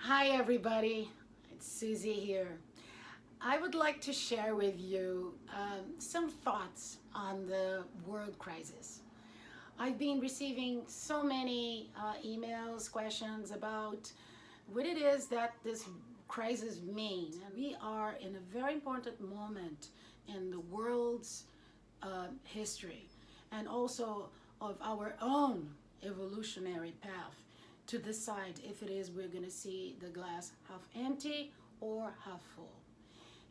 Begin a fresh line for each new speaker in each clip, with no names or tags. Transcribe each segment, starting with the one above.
Hi everybody, it's Susie here. I would like to share with you some thoughts on the world crisis. I've been receiving so many emails, questions about what it is that this crisis means. And we are in a very important moment in the world's history and also of our own evolutionary path to decide if it is we're going to see the glass half empty or half full.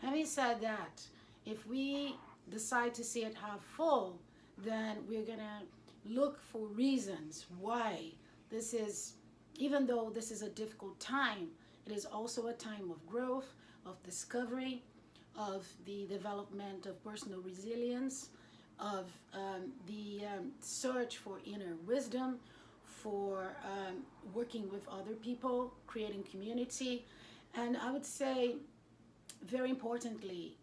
Having said that, if we decide to see it half full, then we're going to look for reasons why this is, even though this is a difficult time, it is also a time of growth, of discovery, of the development of personal resilience, of the search for inner wisdom, for working with other people, creating community, and I would say, very importantly,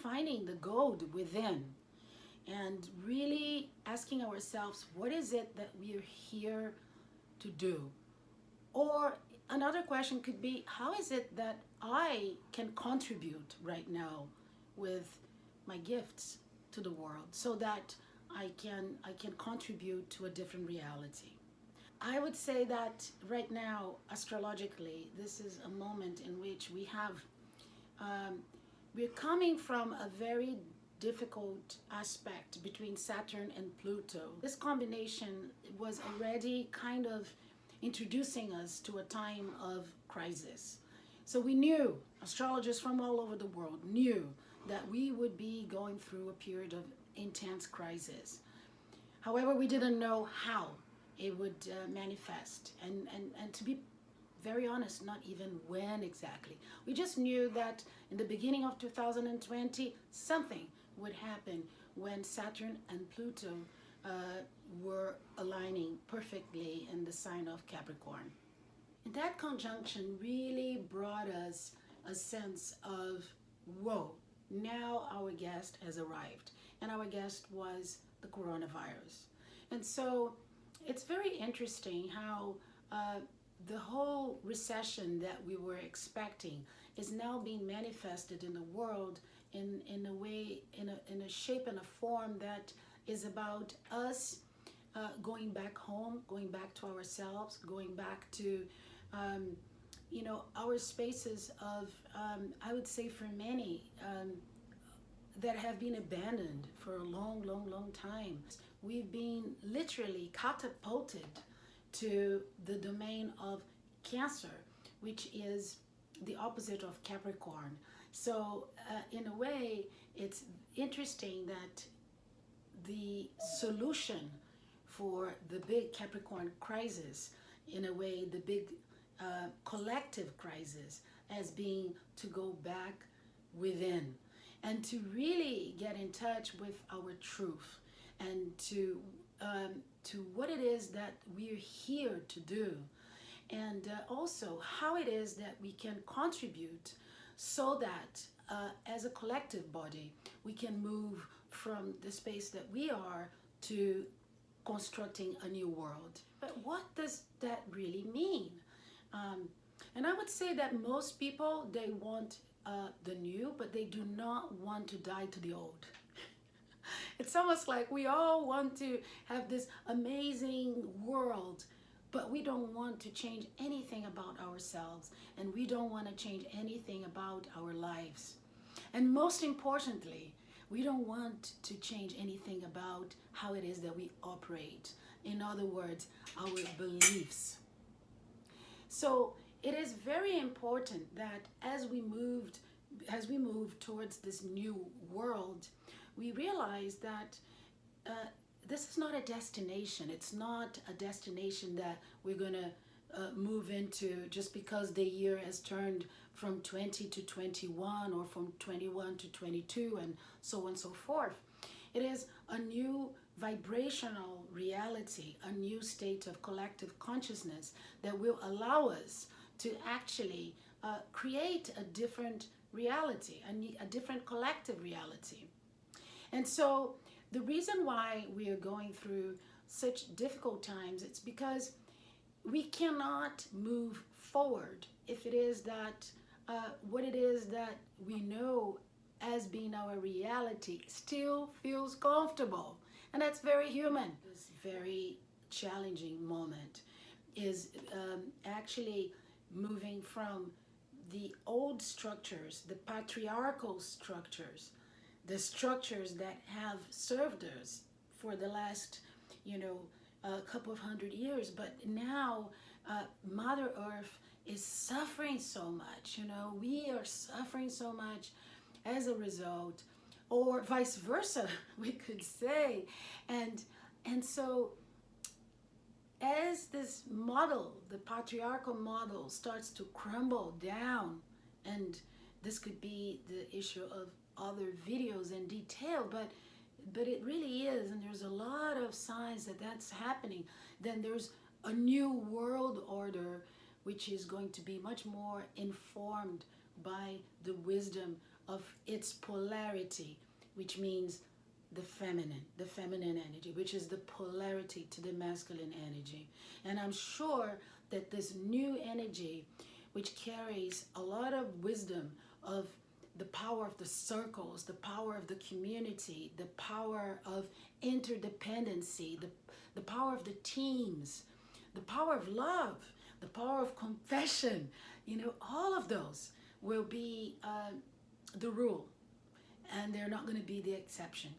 finding the gold within and really asking ourselves, what is it that we are here to do? Or another question could be, how is it that I can contribute right now with my gifts to the world so that I can contribute to a different reality? I would say that right now, astrologically, this is a moment in which um, we're coming from a very difficult aspect between Saturn and Pluto. This combination was already kind of introducing us to a time of crisis. So we knew, astrologers from all over the world knew that we would be going through a period of intense crisis. However, we didn't know how it would manifest. And to be very honest, not even when exactly. We just knew that in the beginning of 2020, something would happen when Saturn and Pluto were aligning perfectly in the sign of Capricorn. And that conjunction really brought us a sense of, whoa, now our guest has arrived. And our guest was the coronavirus. And so it's very interesting how the whole recession that we were expecting is now being manifested in the world in a way, in a shape and a form that is about us going back home, going back to ourselves, going back to um, our spaces of, I would say for many, that have been abandoned for a long, long, long time. We've been literally catapulted to the domain of Cancer, which is the opposite of Capricorn. So, in a way, it's interesting that the solution for the big Capricorn crisis, in a way, the big collective crisis, as being to go back within and to really get in touch with our truth and to what it is that we're here to do, and also how it is that we can contribute so that as a collective body we can move from the space that we are to constructing a new world. But what does that really mean? Um, and I would say that most people, they want the new, but they do not want to die to the old. It's almost like we all want to have this amazing world, but we don't want to change anything about ourselves, and we don't want to change anything about our lives. And most importantly, we don't want to change anything about how it is that we operate. In other words, our beliefs. So it is very important that as we move towards this new world, we realize that uh, this is not a destination. It's not a destination that we're going to move into just because the year has turned from 20 to 21 or from 21 to 22 and so on and so forth. It is a new vibrational reality, a new state of collective consciousness that will allow us to actually create a different reality, a different collective reality. And so the reason why we are going through such difficult times, it's because we cannot move forward if it is that what it is that we know as being our reality still feels comfortable. And that's very human. This very challenging moment is actually moving from the old structures, the patriarchal structures, the structures that have served us for the last, you know, a couple of 100 years. But now Mother Earth is suffering so much. You know, we are suffering so much as a result, or vice versa, we could say. And so as this model, the patriarchal model, starts to crumble down, and this could be the issue of other videos in detail, but it really is, and there's a lot of signs that that's happening. Then there's a new world order, which is going to be much more informed by the wisdom of its polarity, which means the feminine energy, which is the polarity to the masculine energy. And I'm sure that this new energy, which carries a lot of wisdom of the power of the circles, the power of the community, the power of interdependency, the power of the teams, the power of love, the power of confession, you know, all of those will be the rule, and they're not going to be the exception.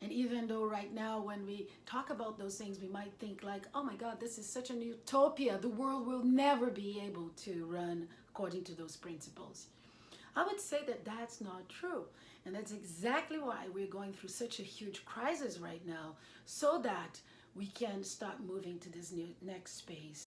And even though right now when we talk about those things, we might think like, oh my God, this is such an utopia. The world will never be able to run according to those principles. I would say that that's not true. And that's exactly why we're going through such a huge crisis right now, so that we can start moving to this new next space.